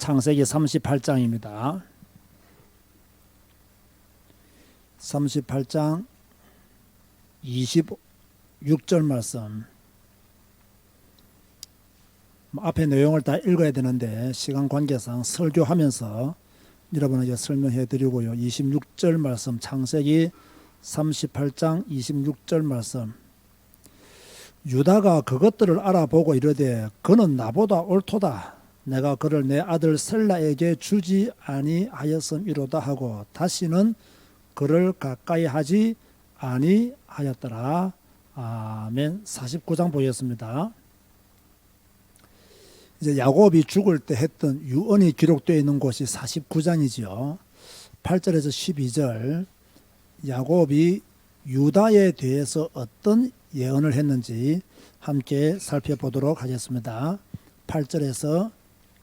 창세기 38장입니다. 38장 26절 말씀. 앞에 내용을 다 읽어야 되는데 시간 관계상 설교하면서 여러분에게 설명해 드리고요. 26절 말씀, 창세기 38장 26절 말씀. 유다가 그것들을 알아보고 이르되 그는 나보다 옳도다. 내가 그를 내 아들 셀라에게 주지 아니하였음이로다 하고 다시는 그를 가까이 하지 아니하였더라. 아멘. 49장 보겠습니다. 이제 야곱이 죽을 때 했던 유언이 기록되어 있는 곳이 49장이지요. 8절에서 12절 야곱이 유다에 대해서 어떤 예언을 했는지 함께 살펴보도록 하겠습니다. 8절에서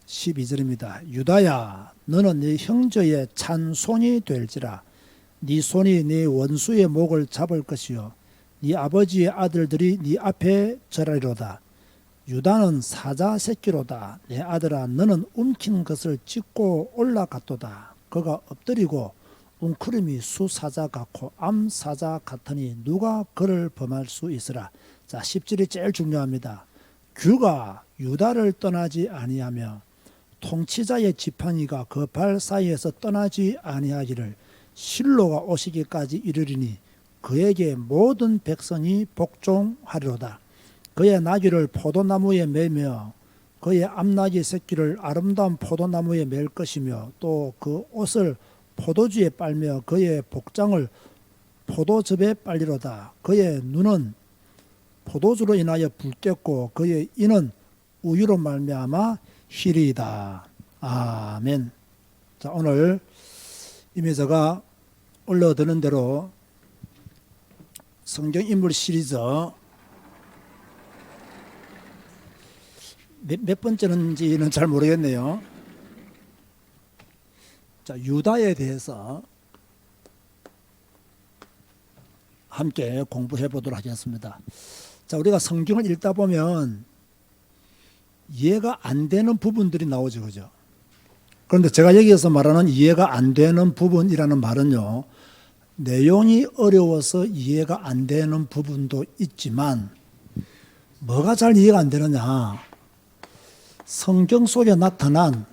12절입니다. 유다야, 너는 네 형제의 찬손이 될지라. 네 손이 네 원수의 목을 잡을 것이요 네 아버지의 아들들이 네 앞에 절하리로다. 유다는 사자 새끼로다. 내 아들아, 너는 움킨 것을 찢고 올라갔도다. 그가 엎드리고 웅크림이 수사자 같고 암사자 같으니 누가 그를 범할 수 있으라. 자, 10절이 제일 중요합니다. 규가 유다를 떠나지 아니하며 통치자의 지팡이가 그 발 사이에서 떠나지 아니하기를 실로가 오시기까지 이르리니 그에게 모든 백성이 복종하리로다. 그의 나귀를 포도나무에 매며 그의 암나귀 새끼를 아름다운 포도나무에 맬 것이며 또 그 옷을 포도주에 빨며 그의 복장을 포도즙에 빨리로다. 그의 눈은 포도주로 인하여 붉겠고 그의 이는 우유로 말미암아 희리이다. 아멘. 자, 오늘 이미 제가 올려드는 대로 성경인물 시리즈 몇 번째는지는 잘 모르겠네요. 자, 유다에 대해서 함께 공부해 보도록 하겠습니다. 자, 우리가 성경을 읽다 보면 이해가 안 되는 부분들이 나오죠, 그죠? 그런데 제가 여기에서 말하는 이해가 안 되는 부분이라는 말은요, 내용이 어려워서 이해가 안 되는 부분도 있지만, 뭐가 잘 이해가 안 되느냐? 성경 속에 나타난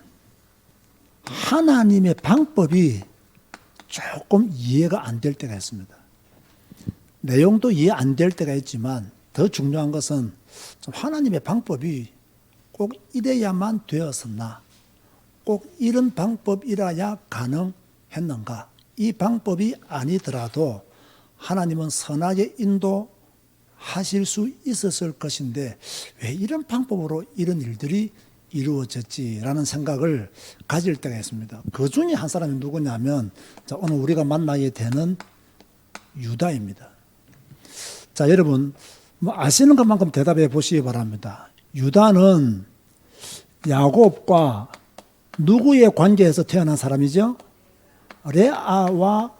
하나님의 방법이 조금 이해가 안 될 때가 있습니다. 내용도 이해 안 될 때가 있지만 더 중요한 것은 좀 하나님의 방법이 꼭 이래야만 되었었나? 꼭 이런 방법이라야 가능했는가? 이 방법이 아니더라도 하나님은 선하게 인도하실 수 있었을 것인데 왜 이런 방법으로 이런 일들이 이루어졌지라는 생각을 가질 때가 있습니다. 그 중에 한 사람이 누구냐면 자, 오늘 우리가 만나게 되는 유다입니다. 자, 여러분 아시는 것만큼 대답해 보시기 바랍니다. 유다는 야곱과 누구의 관계에서 태어난 사람이죠? 레아와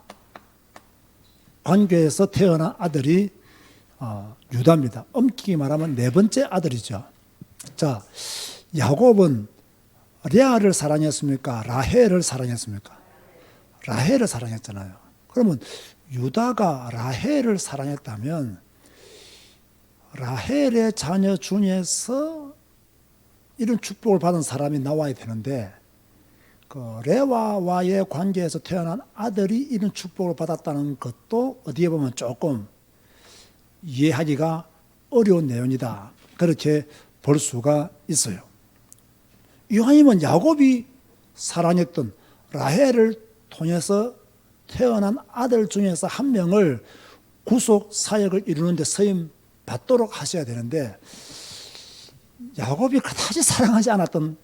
관계에서 태어난 아들이 유다입니다. 엄격히 말하면 네 번째 아들이죠. 자, 야곱은 레아를 사랑했습니까? 라헬을 사랑했습니까? 라헬을 사랑했잖아요. 그러면 유다가 라헬을 사랑했다면 라헬의 자녀 중에서 이런 축복을 받은 사람이 나와야 되는데 그 레아와의 관계에서 태어난 아들이 이런 축복을 받았다는 것도 어디에 보면 조금 이해하기가 어려운 내용이다. 그렇게 볼 수가 있어요. 이왕이면 야곱이 사랑했던 라헬을 통해서 태어난 아들 중에서 한 명을 구속 사역을 이루는 데 쓰임 받도록 하셔야 되는데 야곱이 그다지 사랑하지 않았던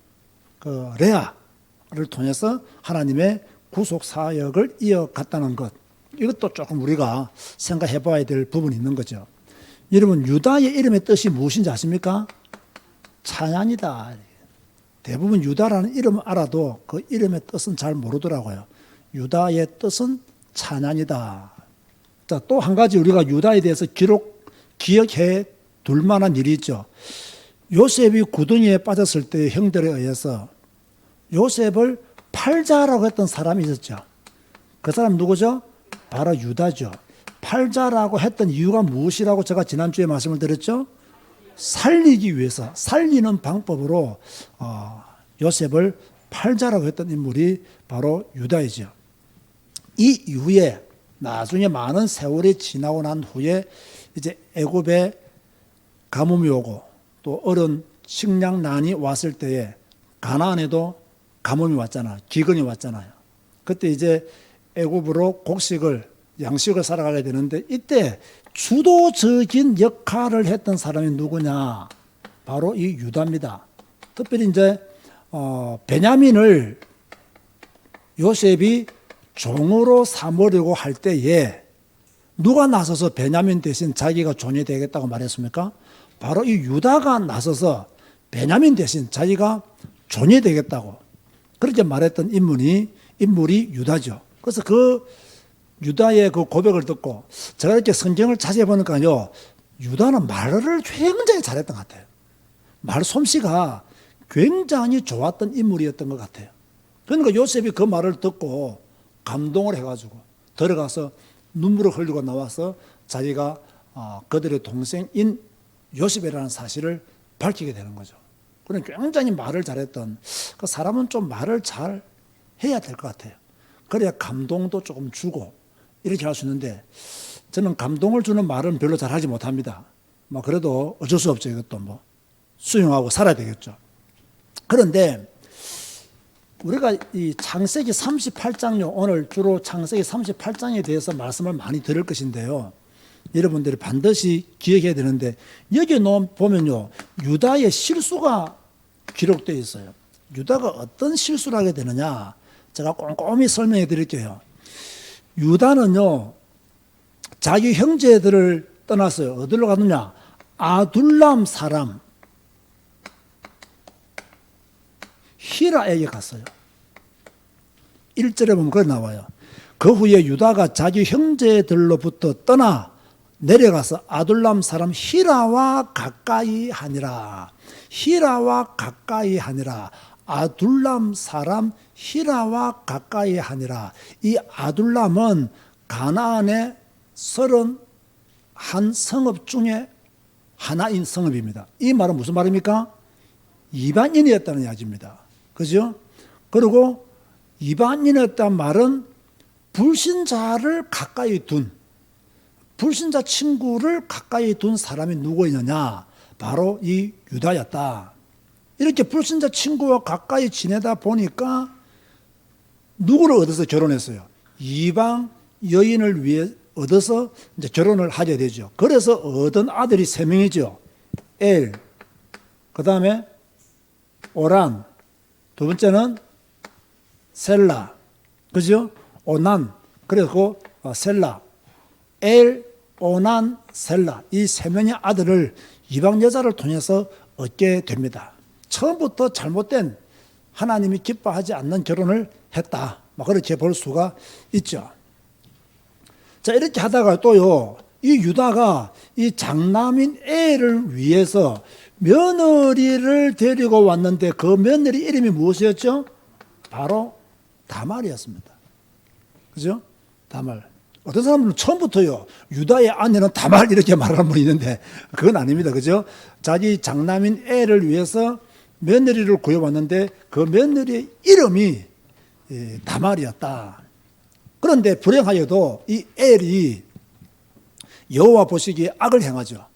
그 레아를 통해서 하나님의 구속 사역을 이어갔다는 것, 이것도 조금 우리가 생각해 봐야 될 부분이 있는 거죠. 여러분 유다의 이름의 뜻이 무엇인지 아십니까? 찬양이다. 대부분 유다라는 이름을 알아도 그 이름의 뜻은 잘 모르더라고요. 유다의 뜻은 찬양이다. 자, 또 한 가지 우리가 유다에 대해서 기억해 둘 만한 일이 있죠. 요셉이 구덩이에 빠졌을 때 형들에 의해서 요셉을 팔자라고 했던 사람이 있었죠. 그 사람 누구죠? 바로 유다죠. 팔자라고 했던 이유가 무엇이라고 제가 지난주에 말씀을 드렸죠? 살리기 위해서, 살리는 방법으로 요셉을 팔자라고 했던 인물이 바로 유다이죠. 이 이후에 나중에 많은 세월이 지나고 난 후에 이제 애굽에 가뭄이 오고 또 어려운 식량난이 왔을 때에 가나안에도 가뭄이 왔잖아요. 기근이 왔잖아요. 그때 이제 애굽으로 양식을 살아가게 되는데 이때 주도적인 역할을 했던 사람이 누구냐? 바로 이 유다입니다. 특별히 이제 베냐민을 요셉이 종으로 삼으려고 할 때에 누가 나서서 베냐민 대신 자기가 종이 되겠다고 말했습니까? 바로 이 유다가 나서서 베냐민 대신 자기가 종이 되겠다고 그렇게 말했던 인물이 유다죠. 그래서 그 유다의 그 고백을 듣고 제가 이렇게 성경을 자세히 보니까요, 유다는 말을 굉장히 잘했던 것 같아요. 말 솜씨가 굉장히 좋았던 인물이었던 것 같아요. 그러니까 요셉이 그 말을 듣고 감동을 해가지고 들어가서 눈물을 흘리고 나와서 자기가 그들의 동생인 요셉이라는 사실을 밝히게 되는 거죠. 그런 굉장히 말을 잘했던 그 사람은 좀 말을 잘 해야 될 것 같아요. 그래야 감동도 조금 주고 이렇게 할 수 있는데 저는 감동을 주는 말은 별로 잘하지 못합니다. 그래도 어쩔 수 없죠. 이것도 수용하고 살아야 되겠죠. 그런데 우리가 이 창세기 38장요, 오늘 주로 창세기 38장에 대해서 말씀을 많이 들을 것인데요. 여러분들이 반드시 기억해야 되는데 여기 보면요, 유다의 실수가 기록되어 있어요. 유다가 어떤 실수를 하게 되느냐, 제가 꼼꼼히 설명해 드릴게요. 유다는요, 자기 형제들을 떠났어요. 어디로 갔느냐? 아둘람 사람 히라에게 갔어요. 1절에 보면 그렇게 나와요. 그 후에 유다가 자기 형제들로부터 떠나 내려가서 아둘람 사람 히라와 가까이 하니라. 히라와 가까이 하니라. 아둘람 사람 히라와 가까이 하니라. 이 아둘람은 가나안의 31성읍 중에 하나인 성읍입니다. 이 말은 무슨 말입니까? 이방인이었다는 이야기입니다. 그죠? 그리고 이방인이었다는 말은 불신자를 가까이 둔, 불신자 친구를 가까이 둔 사람이 누구였느냐? 바로 이 유다였다. 이렇게 불신자 친구와 가까이 지내다 보니까 누구를 얻어서 결혼했어요? 이방 여인을 위해 얻어서 이제 결혼을 하게 되죠. 그래서 얻은 아들이 3명이죠. 엘, 그 다음에 오란, 두 번째는 셀라, 그죠? 오난, 그리고 셀라, 엘, 오난, 셀라, 이 3명의 아들을 이방 여자를 통해서 얻게 됩니다. 처음부터 잘못된, 하나님이 기뻐하지 않는 결혼을 했다, 그렇게 볼 수가 있죠. 자, 이렇게 하다가 또요, 이 유다가 이 장남인 엘을 위해서 며느리를 데리고 왔는데 그 며느리 이름이 무엇이었죠? 바로 다말이었습니다. 그죠? 다말. 어떤 사람들은 처음부터요, 유다의 아내는 다말 이렇게 말하는 분이 있는데 그건 아닙니다. 그죠? 자기 장남인 엘을 위해서 며느리를 구해왔는데 그 며느리의 이름이 다말이었다. 그런데 불행하게도 이 엘이 여호와 보시기에 악을 행하죠.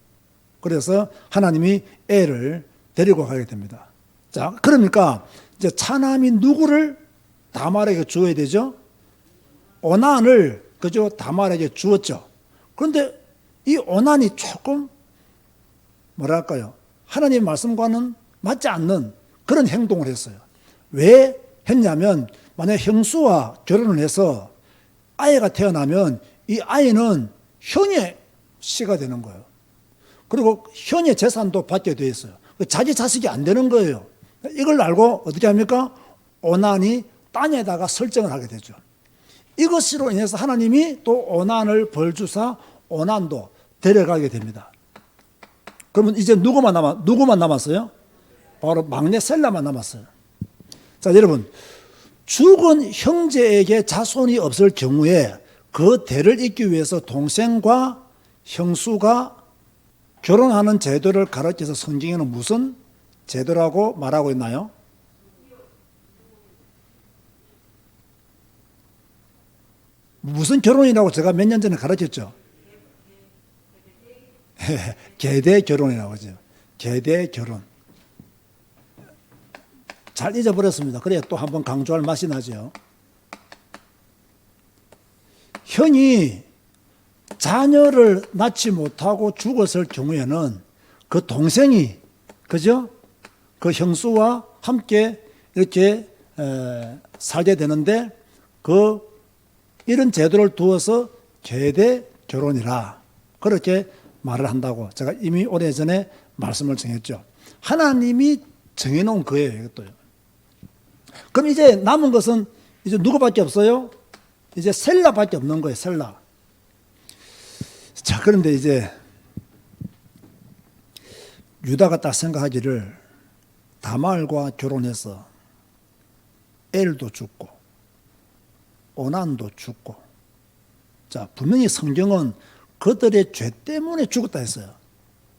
그래서 하나님이 엘을 데리고 가게 됩니다. 자, 그러니까 이제 차남이 누구를 다말에게 주어야 되죠? 오난을 그죠? 다말에게 주었죠. 그런데 이 오난이 조금 뭐랄까요? 하나님의 말씀과는 맞지 않는 그런 행동을 했어요. 왜 했냐면 만약 형수와 결혼을 해서 아이가 태어나면 이 아이는 형의 씨가 되는 거예요. 그리고 형의 재산도 받게 되어 있어요. 자기 자식이 안 되는 거예요. 이걸 알고 어떻게 합니까? 오난이 땅에다가 설정을 하게 되죠. 이것으로 인해서 하나님이 또 오난을 벌주사 오난도 데려가게 됩니다. 그러면 이제 누구만 남았어요? 바로 막내 셀라만 남았어요. 자, 여러분, 죽은 형제에게 자손이 없을 경우에 그 대를 잇기 위해서 동생과 형수가 결혼하는 제도를 가르쳐서 성경에는 무슨 제도라고 말하고 있나요? 무슨 결혼이라고 제가 몇 년 전에 가르쳤죠? 계대 결혼이라고 하죠. 계대 결혼. 잘 잊어버렸습니다. 그래야 또 한번 강조할 맛이 나죠. 형이 자녀를 낳지 못하고 죽었을 경우에는 그 동생이, 그죠? 그 형수와 함께 이렇게 살게 되는데 이런 제도를 두어서 계대 결혼이라 그렇게 말을 한다고 제가 이미 오래전에 말씀을 정했죠. 하나님이 정해놓은 거예요, 이것도요. 그럼 이제 남은 것은 이제 누구밖에 없어요? 이제 셀라밖에 없는 거예요, 셀라. 자, 그런데 이제 유다가 딱 생각하기를 다말과 결혼해서 엘도 죽고 오난도 죽고, 자, 분명히 성경은 그들의 죄 때문에 죽었다 했어요.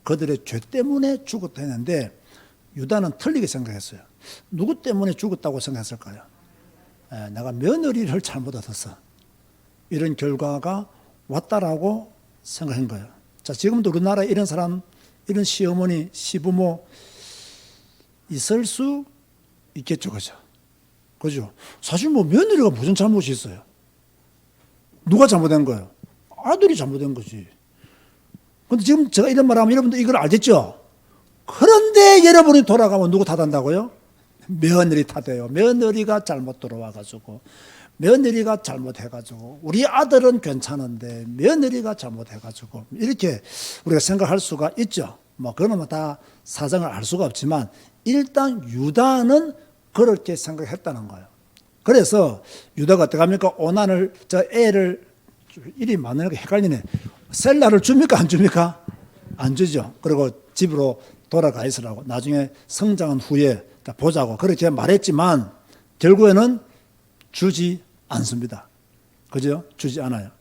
그들의 죄 때문에 죽었다 했는데 유다는 틀리게 생각했어요. 누구 때문에 죽었다고 생각했을까요? 내가 며느리를 잘못 얻어서 이런 결과가 왔다라고 생각한 거예요. 자, 지금도 우리나라에 이런 사람, 이런 시어머니, 시부모 있을 수 있겠죠, 그죠? 그죠? 사실 뭐 며느리가 무슨 잘못이 있어요? 누가 잘못된 거예요? 아들이 잘못된 거지. 근데 지금 제가 이런 말 하면 여러분들 이걸 알겠죠? 그런데 여러분이 돌아가면 누구 탓한다고요? 며느리 탓해요. 며느리가 잘못 들어와가지고, 며느리가 잘못해가지고, 우리 아들은 괜찮은데 며느리가 잘못해가지고, 이렇게 우리가 생각할 수가 있죠. 뭐 그러면 다 사정을 알 수가 없지만 일단 유다는 그렇게 생각했다는 거예요. 그래서 유다가 어떻게 합니까? 오난을, 저 애를, 일이 많으니까 헷갈리네. 셀라를 줍니까? 안 줍니까? 안 주죠. 그리고 집으로 돌아가 있으라고. 나중에 성장한 후에 보자고. 그렇게 말했지만 결국에는 주지 않습니다. 그죠? 주지 않아요.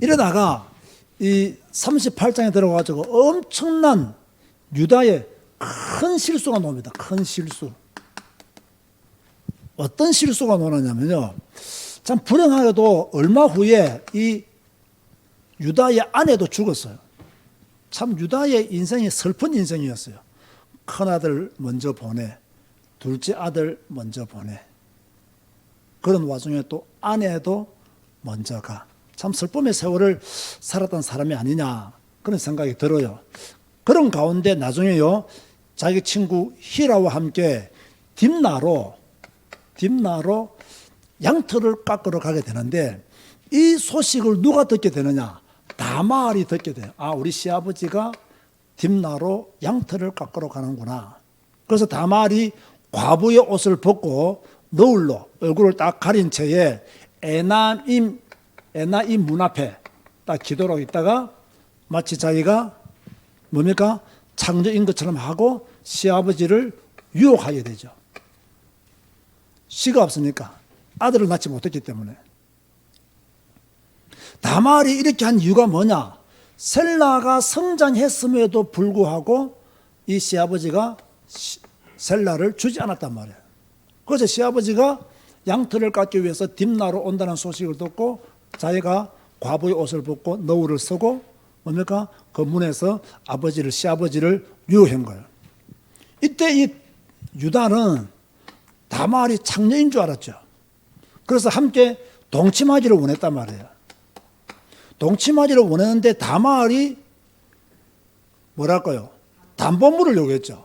이러다가 이 38장에 들어가가지고 엄청난 유다의 큰 실수가 나옵니다. 큰 실수. 어떤 실수가 나오냐면요. 참 불행하게도 얼마 후에 이 유다의 아내도 죽었어요. 참 유다의 인생이 슬픈 인생이었어요. 큰아들 먼저 보내, 둘째 아들 먼저 보내. 그런 와중에 또 아내도 먼저 가. 참 슬픔의 세월을 살았던 사람이 아니냐 그런 생각이 들어요. 그런 가운데 나중에요, 자기 친구 히라와 함께 딥나로 양털을 깎으러 가게 되는데 이 소식을 누가 듣게 되느냐? 다말이 듣게 돼요. 아, 우리 시아버지가 딥나로 양털을 깎으러 가는구나. 그래서 다말이 과부의 옷을 벗고 너울로 얼굴을 딱 가린 채에 에나임 문 앞에 딱 기도로 있다가 마치 자기가 뭡니까? 창조인 것처럼 하고 시아버지를 유혹하게 되죠. 씨가 없으니까, 아들을 낳지 못했기 때문에. 다말이 이렇게 한 이유가 뭐냐? 셀라가 성장했음에도 불구하고 이 시아버지가 셀라를 주지 않았단 말이에요. 그래서 시아버지가 양털을 깎기 위해서 딥나로 온다는 소식을 듣고 자기가 과부의 옷을 벗고 너울을 쓰고 뭡니까? 그 문에서 시아버지를 유혹한 거예요. 이때 이 유다는 다말이 창녀인 줄 알았죠. 그래서 함께 동침하기를 원했단 말이에요. 동침하기를 원했는데 다말이 뭐랄까요? 담보물을 요구했죠.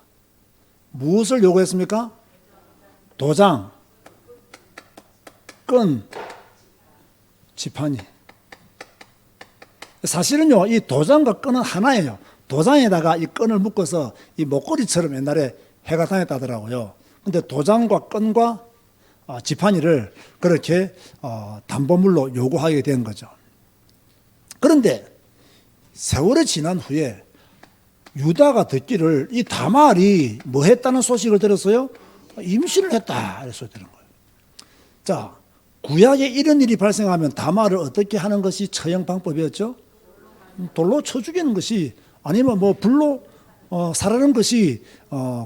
무엇을 요구했습니까? 도장, 끈, 지팡이. 사실은요, 이 도장과 끈은 하나예요. 도장에다가 이 끈을 묶어서 이 목걸이처럼 옛날에 해가 다녔다더라고요. 근데 도장과 끈과 지팡이를 그렇게 담보물로 요구하게 된 거죠. 그런데 세월이 지난 후에 유다가 듣기를 이 다말이 뭐 했다는 소식을 들었어요? 임신을 했다 이랬어야 되는 거예요. 자, 구약에 이런 일이 발생하면 다말을 어떻게 하는 것이 처형 방법이었죠? 돌로 쳐 죽이는 것이, 아니면 뭐 불로 살하는 것이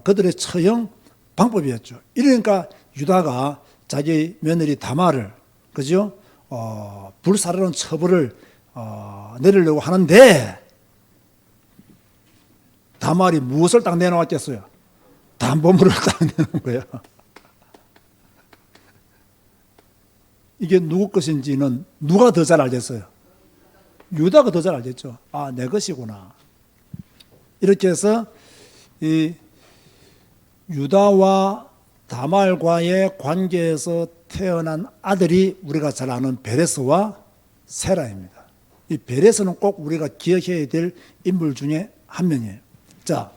그들의 처형 방법이었죠. 이러니까 유다가 자기 며느리 다말을, 그죠? 불살하는 처벌을 내리려고 하는데, 다말이 무엇을 딱 내놓았겠어요? 담보물을 딱 내놓은 거예요. 이게 누구 것인지는 누가 더 잘 알겠어요? 유다가 더 잘 알겠죠. 아, 내 것이구나. 이렇게 해서 이 유다와 다말과의 관계에서 태어난 아들이 우리가 잘 아는 베레스와 세라입니다. 이 베레스는 꼭 우리가 기억해야 될 인물 중에 한 명이에요. 자,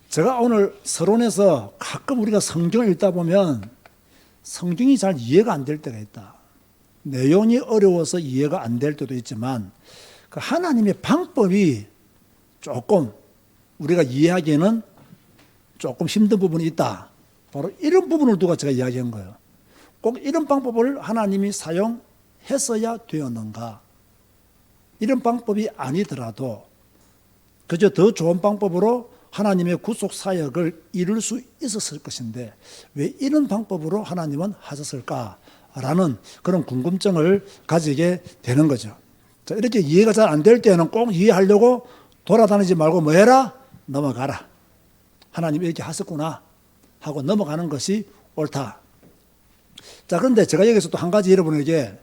제가 오늘 서론에서 가끔 우리가 성경을 읽다 보면 성경이 잘 이해가 안 될 때가 있다. 내용이 어려워서 이해가 안 될 때도 있지만 그 하나님의 방법이 조금 우리가 이해하기에는 조금 힘든 부분이 있다. 바로 이런 부분을 두고 제가 이야기한 거예요. 꼭 이런 방법을 하나님이 사용했어야 되었는가? 이런 방법이 아니더라도 그저 더 좋은 방법으로 하나님의 구속 사역을 이룰 수 있었을 것인데 왜 이런 방법으로 하나님은 하셨을까라는 그런 궁금증을 가지게 되는 거죠. 자, 이렇게 이해가 잘 안 될 때는 꼭 이해하려고 돌아다니지 말고 뭐 해라? 넘어가라. 하나님이 이렇게 하셨구나 하고 넘어가는 것이 옳다. 자, 그런데 제가 여기서 또 한 가지 여러분에게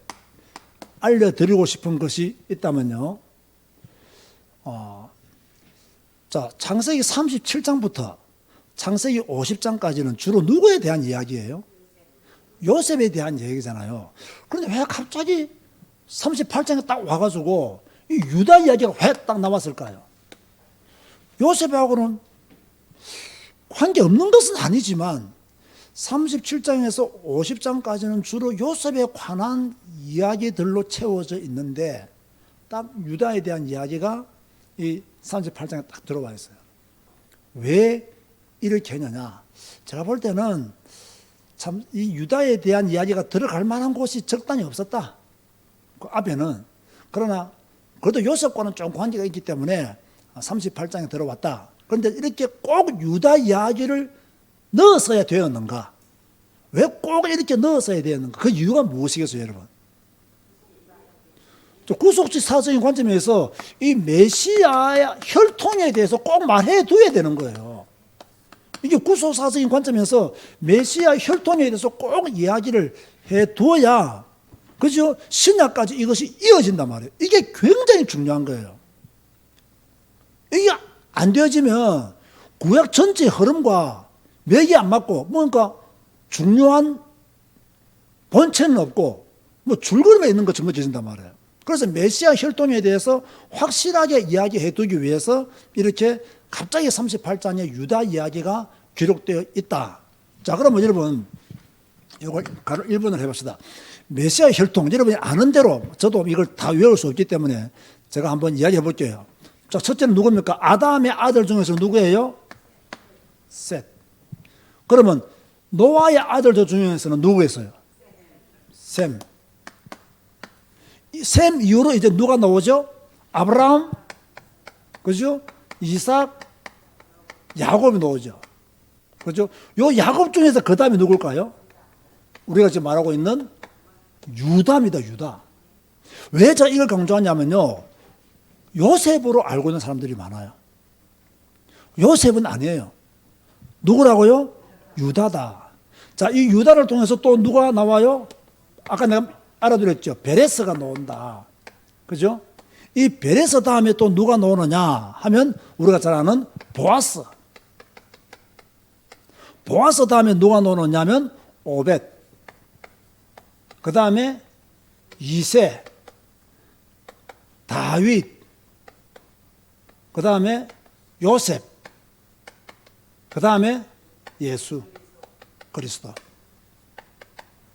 알려드리고 싶은 것이 있다면요. 자, 창세기 37장부터 창세기 50장까지는 주로 누구에 대한 이야기예요? 요셉에 대한 얘기잖아요. 그런데 왜 갑자기 38장에 딱 와가지고 이 유다 이야기가 왜 딱 나왔을까요? 요셉하고는 관계없는 것은 아니지만 37장에서 50장까지는 주로 요셉에 관한 이야기들로 채워져 있는데 딱 유다에 대한 이야기가 이 38장에 딱 들어와 있어요. 왜 이렇게 했느냐? 제가 볼 때는 참 이 유다에 대한 이야기가 들어갈 만한 곳이 적당히 없었다. 그 앞에는. 그러나 그래도 요셉과는 좀 관계가 있기 때문에 38장에 들어왔다. 그런데 이렇게 꼭 유다 이야기를 넣었어야 되었는가? 왜 꼭 이렇게 넣었어야 되었는가? 그 이유가 무엇이겠어요, 여러분? 구속지 사적인 관점에서 이 메시아의 혈통에 대해서 꼭 말해 둬야 되는 거예요. 이게 구속 사적인 관점에서 메시아 혈통에 대해서 꼭 이야기를 해 둬야, 그죠? 신약까지 이것이 이어진단 말이에요. 이게 굉장히 중요한 거예요. 이게 안 되어지면 구약 전체 흐름과 맥이 안 맞고 뭔가 중요한 본체는 없고 뭐 줄거리만 있는 것처럼 느껴진단 말이에요. 그래서 메시아 혈통에 대해서 확실하게 이야기해 두기 위해서 이렇게 갑자기 38장에 유다 이야기가 기록되어 있다. 자, 그러면 여러분 이걸 가로 1번을 해봅시다. 메시아 혈통, 여러분이 아는 대로 저도 이걸 다 외울 수 없기 때문에 제가 한번 이야기해 볼게요. 자, 첫째는 누굽니까? 아담의 아들 중에서 누구예요? 셋. 그러면 노아의 아들들 중에서는 누구겠어요? 셈. 셈 이후로 이제 누가 나오죠? 아브라함, 그죠? 이삭, 야곱이 나오죠. 그죠? 요 야곱 중에서 그 다음에 누굴까요? 우리가 지금 말하고 있는 유다입니다, 유다. 왜 제가 이걸 강조하냐면요. 요셉으로 알고 있는 사람들이 많아요. 요셉은 아니에요. 누구라고요? 유다다. 자, 이 유다를 통해서 또 누가 나와요? 아까 내가 알아드렸죠. 베레스가 나온다. 그죠? 이 베레스 다음에 또 누가 나오느냐 하면 우리가 잘 아는 보아스. 보아스 다음에 누가 나오느냐 하면 오벳. 그 다음에 이세, 다윗, 그 다음에 요셉, 그 다음에 예수 그리스도.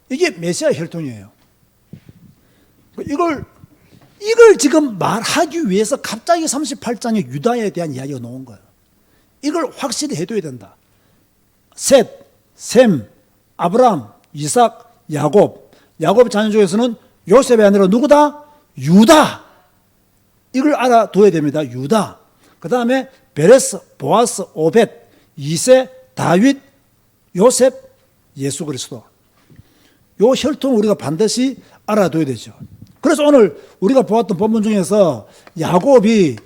이게 메시아 혈통이에요. 이걸 지금 말하기 위해서 갑자기 38장에 유다에 대한 이야기가 나온 거예요. 이걸 확실히 해둬야 된다. 셋, 셈, 아브람, 이삭, 야곱. 야곱의 자녀 중에서는 요셉이 아니라 누구다? 유다. 이걸 알아둬야 됩니다. 유다. 그 다음에 베레스, 보아스, 오벳, 이세, 다윗, 요셉, 예수 그리스도. 요 혈통을 우리가 반드시 알아둬야 되죠. 그래서 오늘 우리가 보았던 본문 중에서 야곱이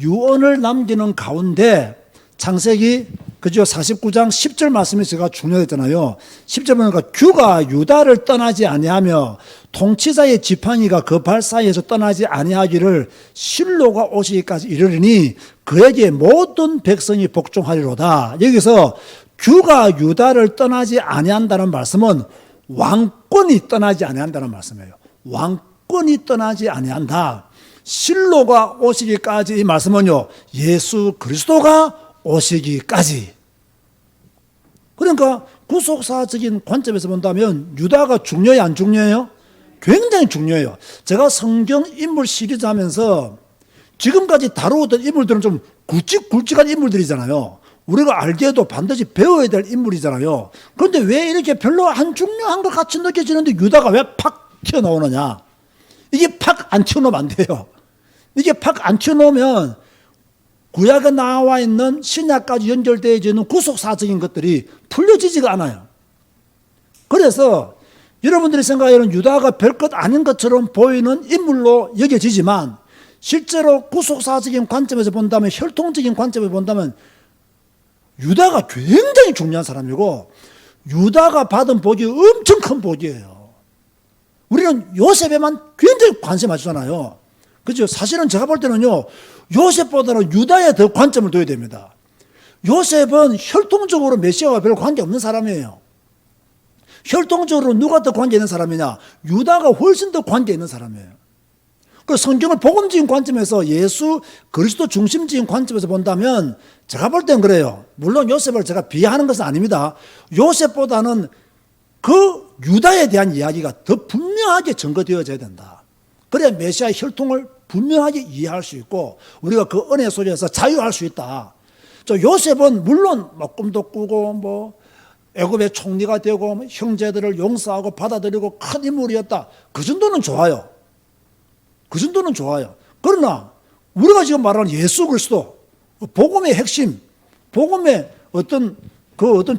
유언을 남기는 가운데 창세기 그죠 49장 10절 말씀이 제가 중요했잖아요. 10절 보니까 규가 유다를 떠나지 아니하며 통치자의 지팡이가 그 발 사이에서 떠나지 아니하기를 실로가 오시기까지 이르리니 그에게 모든 백성이 복종하리로다. 여기서 규가 유다를 떠나지 아니한다는 말씀은 왕권이 떠나지 아니한다는 말씀이에요. 왕권이 떠나지 아니한다. 실로가 오시기까지 이 말씀은요, 예수 그리스도가 오시기까지. 그러니까 구속사적인 관점에서 본다면 유다가 중요해요, 안 중요해요? 굉장히 중요해요. 제가 성경 인물 시리즈 하면서 지금까지 다루었던 인물들은 좀 굵직굵직한 인물들이잖아요. 우리가 알게도 반드시 배워야 될 인물이잖아요. 그런데 왜 이렇게 별로 안 중요한 것 같이 느껴지는데 유다가 왜 팍 튀어나오느냐? 이게 팍 안 튀어나오면 안 돼요. 이게 팍 안 튀어나오면 구약에 나와 있는 신약까지 연결되어 있는 구속사적인 것들이 풀려지지가 않아요. 그래서 여러분들이 생각하는 유다가 별것 아닌 것처럼 보이는 인물로 여겨지지만 실제로 구속사적인 관점에서 본다면, 혈통적인 관점에서 본다면 유다가 굉장히 중요한 사람이고 유다가 받은 복이 엄청 큰 복이에요. 우리는 요셉에만 굉장히 관심 하시잖아요. 그죠? 사실은 제가 볼 때는요, 요셉보다는 유다에 더 관점을 둬야 됩니다. 요셉은 혈통적으로 메시아와 별 관계없는 사람이에요. 혈통적으로 누가 더 관계 있는 사람이냐? 유다가 훨씬 더 관계 있는 사람이에요. 그 성경을 복음적인 관점에서 예수 그리스도 중심적인 관점에서 본다면 제가 볼 땐 그래요. 물론 요셉을 제가 비하하는 것은 아닙니다. 요셉보다는 그 유다에 대한 이야기가 더 분명하게 증거되어져야 된다. 그래야 메시아의 혈통을 분명하게 이해할 수 있고 우리가 그 은혜 속에서 자유할 수 있다. 요셉은 물론 꿈도 꾸고 애굽의 총리가 되고 형제들을 용서하고 받아들이고 큰 인물이었다. 그 정도는 좋아요. 그 정도는 좋아요. 그러나 우리가 지금 말하는 예수 그리스도, 복음의 핵심, 복음의 어떤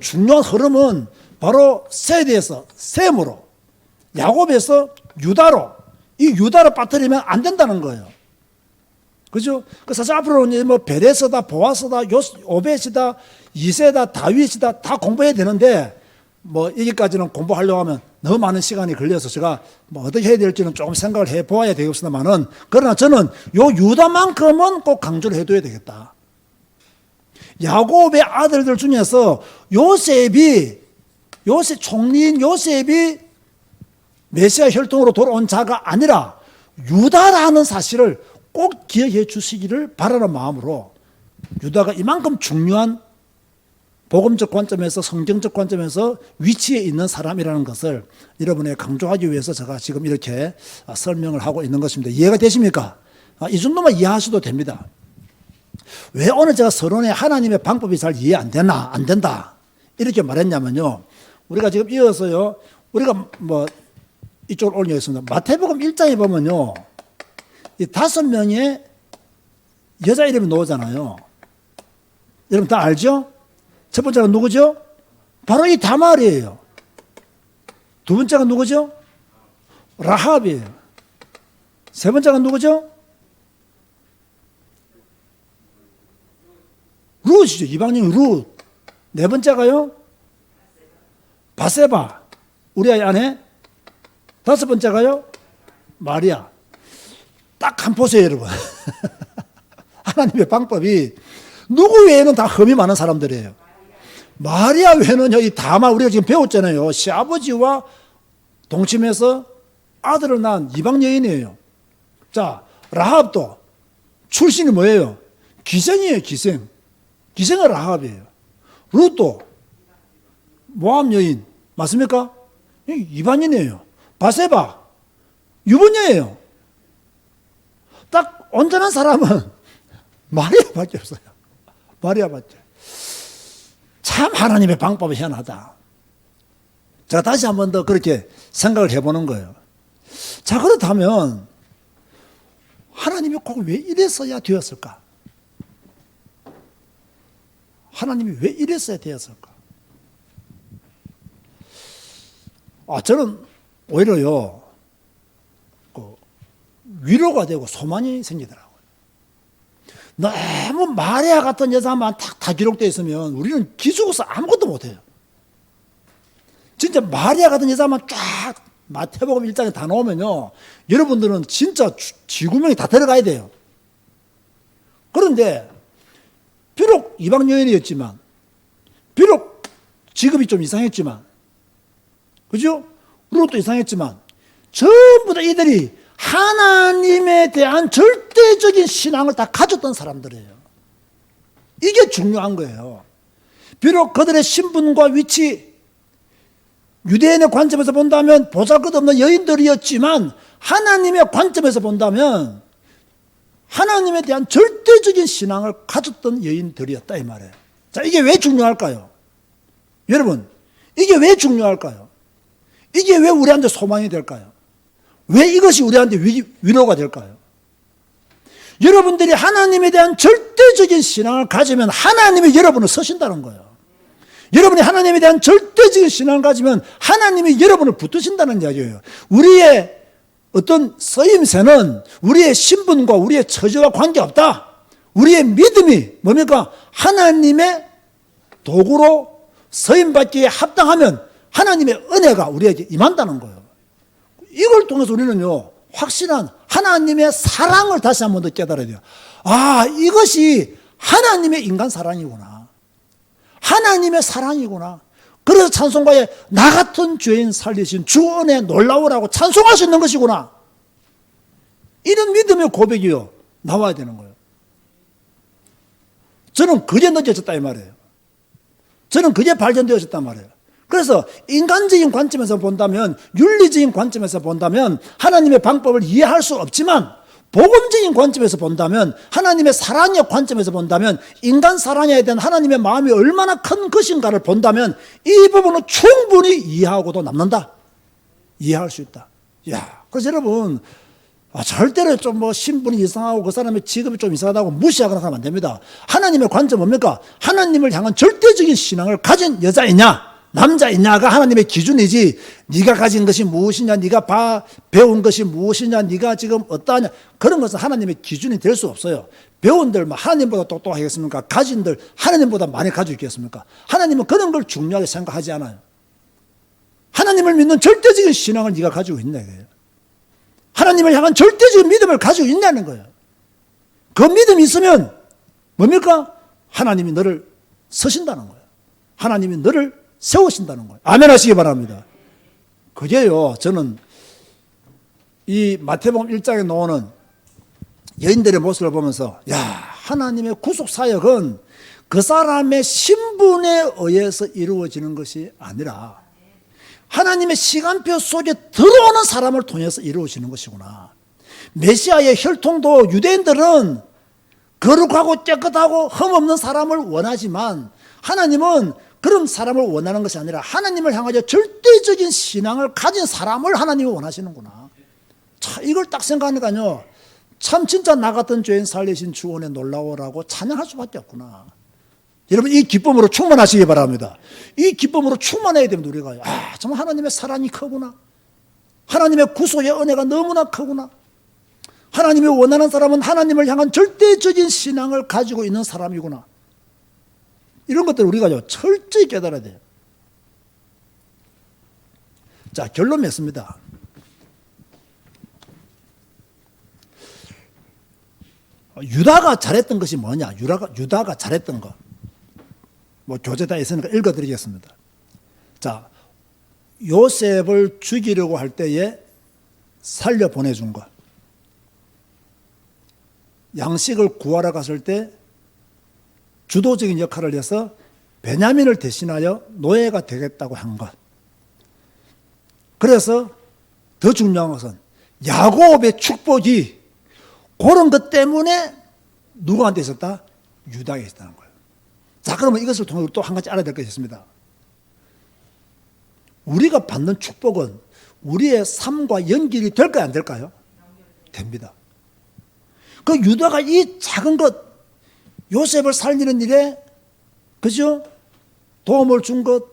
중요한 흐름은 바로 세대에서 셈으로, 야곱에서 유다로, 이 유다를 빠뜨리면 안 된다는 거예요. 그죠? 사실 앞으로는 베레스다, 보아스다, 오벳이다, 이세다, 다윗이다 다 공부해야 되는데 여기까지는 공부하려고 하면 너무 많은 시간이 걸려서 제가 어떻게 해야 될지는 조금 생각을 해보아야 되겠습니다만은, 그러나 저는 요 유다만큼은 꼭 강조를 해둬야 되겠다. 야곱의 아들들 중에서 총리인 요셉이 메시아 혈통으로 돌아온 자가 아니라 유다라는 사실을 꼭 기억해 주시기를 바라는 마음으로 유다가 이만큼 중요한 복음적 관점에서, 성경적 관점에서 위치에 있는 사람이라는 것을 여러분에게 강조하기 위해서 제가 지금 이렇게 설명을 하고 있는 것입니다. 이해가 되십니까? 이 정도만 이해하셔도 됩니다. 왜 오늘 제가 서론에 하나님의 방법이 잘 이해 안 된다 이렇게 말했냐면요, 우리가 지금 이어서요, 우리가 이쪽을 올리겠습니다. 마태복음 1장에 보면요, 이 5명의 여자 이름이 나오잖아요. 여러분 다 알죠? 첫 번째가 누구죠? 바로 이 다말이에요. 두 번째가 누구죠? 라합이에요. 세 번째가 누구죠? 룻이죠. 이방인 룻. 네 번째가요? 바세바, 우리의 아내. 다섯 번째가요? 마리아. 딱 한 보세요, 여러분. 하나님의 방법이 누구 외에는 다 흠이 많은 사람들이에요. 마리아 외에는요, 이 다말, 우리가 지금 배웠잖아요. 시아버지와 동침해서 아들을 낳은 이방 여인이에요. 자, 라합도 출신이 뭐예요? 기생이에요, 기생. 기생은 라합이에요. 룻도 모함 여인, 맞습니까? 이방인이에요. 바세바, 유부녀예요. 딱 온전한 사람은 마리아밖에 없어요. 마리아밖에. 참 하나님의 방법이 희한하다. 제가 다시 한 번 더 그렇게 생각을 해보는 거예요. 자, 그렇다면 하나님이 꼭 왜 이랬어야 되었을까? 하나님이 왜 이랬어야 되었을까? 저는 오히려요, 위로가 되고 소망이 생기더라고요. 너무 마리아 같은 여자만 다 기록되어 있으면 우리는 기죽어서 아무것도 못해요. 진짜 마리아 같은 여자만 쫙 마태복음 1장에 다 나오면요, 여러분들은 진짜 지구명이 다 들어가야 돼요. 그런데 비록 이방 여인이었지만, 비록 직업이 좀 이상했지만, 그죠? 룻도 이상했지만, 전부 다 이들이 하나님에 대한 절대적인 신앙을 다 가졌던 사람들이에요. 이게 중요한 거예요. 비록 그들의 신분과 위치, 유대인의 관점에서 본다면 보잘것없는 여인들이었지만, 하나님의 관점에서 본다면 하나님에 대한 절대적인 신앙을 가졌던 여인들이었다, 이 말이에요. 자, 이게 왜 중요할까요? 여러분, 이게 왜 중요할까요? 이게 왜 우리한테 소망이 될까요? 왜 이것이 우리한테 위로가 될까요? 여러분들이 하나님에 대한 절대적인 신앙을 가지면 하나님이 여러분을 서신다는 거예요. 여러분이 하나님에 대한 절대적인 신앙을 가지면 하나님이 여러분을 붙드신다는 이야기예요. 우리의 어떤 쓰임새는 우리의 신분과 우리의 처지와 관계없다. 우리의 믿음이 뭡니까? 하나님의 도구로 쓰임받기에 합당하면 하나님의 은혜가 우리에게 임한다는 거예요. 이걸 통해서 우리는요, 확실한 하나님의 사랑을 다시 한 번 더 깨달아야 돼요. 이것이 하나님의 인간 사랑이구나. 하나님의 사랑이구나. 그래서 찬송가에 나 같은 죄인 살리신 주 은혜 놀라우라고 찬송할 수 있는 것이구나. 이런 믿음의 고백이요, 나와야 되는 거예요. 저는 그게 느껴졌다 이 말이에요. 저는 그게 발견되어졌단 말이에요. 그래서 인간적인 관점에서 본다면, 윤리적인 관점에서 본다면 하나님의 방법을 이해할 수 없지만, 복음적인 관점에서 본다면, 하나님의 사랑의 관점에서 본다면, 인간 사랑에 대한 하나님의 마음이 얼마나 큰 것인가를 본다면 이 부분은 충분히 이해하고도 남는다. 이해할 수 있다. 그래서 여러분, 절대로 좀 신분이 이상하고 그 사람의 직업이 좀 이상하다고 무시하거나 하면 안 됩니다. 하나님의 관점 뭡니까? 하나님을 향한 절대적인 신앙을 가진 여자이냐 남자이냐가 하나님의 기준이지, 네가 가진 것이 무엇이냐, 네가 배운 것이 무엇이냐, 네가 지금 어떠하냐, 그런 것은 하나님의 기준이 될 수 없어요. 배운들 하나님보다 똑똑하겠습니까? 가진들 하나님보다 많이 가지고 있겠습니까? 하나님은 그런 걸 중요하게 생각하지 않아요. 하나님을 믿는 절대적인 신앙을 네가 가지고 있냐 이거예요. 하나님을 향한 절대적인 믿음을 가지고 있냐는 거예요. 그 믿음이 있으면 뭡니까? 하나님이 너를 서신다는 거예요. 하나님이 너를 세우신다는 거예요. 아멘 하시기 바랍니다. 그게요, 저는 이 마태복음 1장에 나오는 여인들의 모습을 보면서, 하나님의 구속 사역은 그 사람의 신분에 의해서 이루어지는 것이 아니라 하나님의 시간표 속에 들어오는 사람을 통해서 이루어지는 것이구나. 메시아의 혈통도 유대인들은 거룩하고 깨끗하고 흠없는 사람을 원하지만, 하나님은 그런 사람을 원하는 것이 아니라 하나님을 향하여 절대적인 신앙을 가진 사람을 하나님이 원하시는구나. 이걸 딱 생각하니까요, 참 진짜 나 같은 죄인 살리신 주 은혜 놀라워라고 찬양할 수밖에 없구나. 여러분, 이 기쁨으로 충만하시기 바랍니다. 이 기쁨으로 충만해야 됩니다. 우리가 정말 하나님의 사랑이 크구나. 하나님의 구속의 은혜가 너무나 크구나. 하나님이 원하는 사람은 하나님을 향한 절대적인 신앙을 가지고 있는 사람이구나. 이런 것들을 우리가 철저히 깨달아야 돼요. 자, 결론 맺습니다. 유다가 잘했던 것이 뭐냐? 유다가 잘했던 것. 교재다 있으니까 읽어드리겠습니다. 자, 요셉을 죽이려고 할 때에 살려 보내준 것. 양식을 구하러 갔을 때 주도적인 역할을 해서 베냐민을 대신하여 노예가 되겠다고 한 것. 그래서 더 중요한 것은 야곱의 축복이 그런 것 때문에 누구한테 있었다? 유다에게 있었다는 거예요. 자, 그러면 이것을 통해 또 한 가지 알아야 될 것이 있습니다. 우리가 받는 축복은 우리의 삶과 연결이 될까요, 안 될까요? 됩니다. 그 유다가 이 작은 것, 요셉을 살리는 일에, 그죠? 도움을 준 것,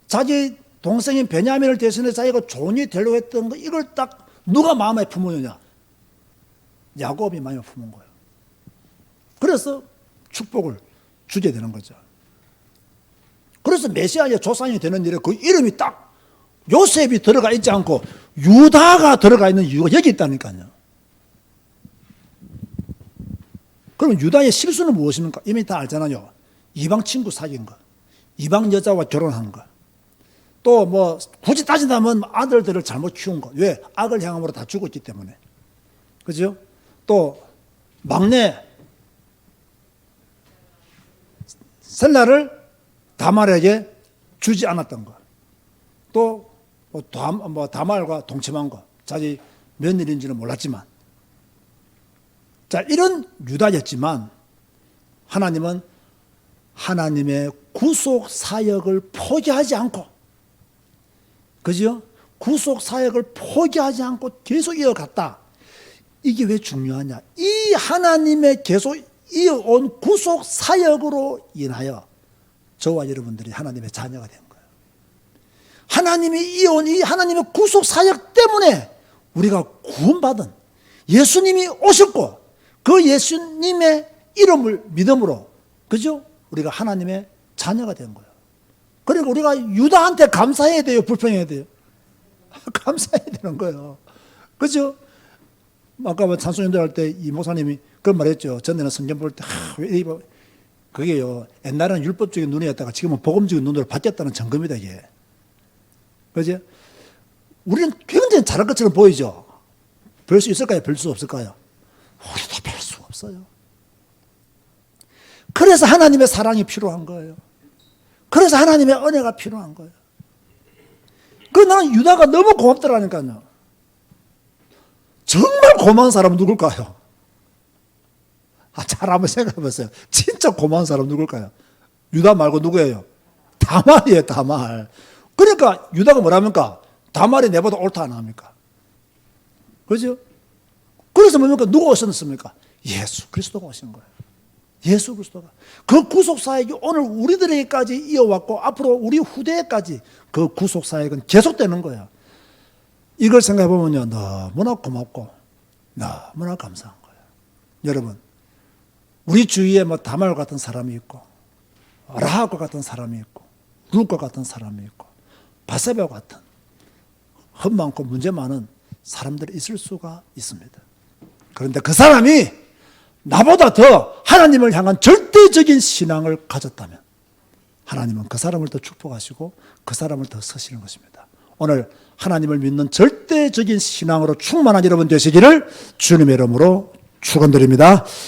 자기 동생인 베냐민을 대신해 자기가 종이 되려고 했던 거, 이걸 딱 누가 마음에 품었느냐? 야곱이 마음에 품은 거예요. 그래서 축복을 주게 되는 거죠. 그래서 메시아의 조상이 되는 일에 그 이름이 딱 요셉이 들어가 있지 않고 유다가 들어가 있는 이유가 여기 있다니까요. 그럼 유다의 실수는 무엇입니까? 이미 다 알잖아요. 이방 친구 사귄 거, 이방 여자와 결혼한 거, 또 뭐 굳이 따진다면 아들들을 잘못 키운 거. 왜? 악을 향함으로 다 죽었기 때문에. 그죠? 또 막내 셀라를 다말에게 주지 않았던 거. 또 다말과 동침한 거. 자기 며느리인지는 몰랐지만. 자, 이런 유다였지만 하나님은 하나님의 구속 사역을 포기하지 않고, 그죠? 구속 사역을 포기하지 않고 계속 이어갔다. 이게 왜 중요하냐? 이 하나님의 계속 이어온 구속 사역으로 인하여 저와 여러분들이 하나님의 자녀가 된 거예요. 하나님이 이어온 이 하나님의 구속 사역 때문에 우리가 구원받은, 예수님이 오셨고 그 예수님의 이름을 믿음으로, 그죠? 우리가 하나님의 자녀가 된 거예요. 그러니까 우리가 유다한테 감사해야 돼요, 불평해야 돼요? 감사해야 되는 거예요. 그죠? 아까 찬송인들 할 때 이 목사님이 그런 말 했죠. 전에는 성경 볼 때, 그게요, 옛날에는 율법적인 눈이었다가 지금은 복음적인 눈으로 바뀌었다는 증거입니다, 이게. 그죠? 우리는 굉장히 잘할 것처럼 보이죠? 별 수 있을까요? 별 수 없을까요? 우리도 별 수 없어요. 그래서 하나님의 사랑이 필요한 거예요. 그래서 하나님의 은혜가 필요한 거예요. 그 나는 유다가 너무 고맙더라니까요. 정말 고마운 사람은 누굴까요? 잘 한번 생각해 보세요. 진짜 고마운 사람은 누굴까요? 유다 말고 누구예요? 다말이에요, 다말. 그러니까 유다가 뭐랍니까? 다말이 내보다 옳다 안 합니까? 그죠? 그래서 뭡니까? 누가 오셨습니까? 예수 그리스도가 오신 거예요. 예수 그리스도가. 그 구속사역이 오늘 우리들에게까지 이어왔고 앞으로 우리 후대에까지 그 구속사역은 계속되는 거예요. 이걸 생각해 보면요, 너무나 고맙고 너무나 감사한 거예요. 여러분, 우리 주위에 뭐 다말 같은 사람이 있고 라합과 같은 사람이 있고 룻과 같은 사람이 있고 바세바 같은 흠 많고 문제 많은 사람들이 있을 수가 있습니다. 그런데 그 사람이 나보다 더 하나님을 향한 절대적인 신앙을 가졌다면 하나님은 그 사람을 더 축복하시고 그 사람을 더 쓰시는 것입니다. 오늘 하나님을 믿는 절대적인 신앙으로 충만한 여러분 되시기를 주님의 이름으로 축원드립니다.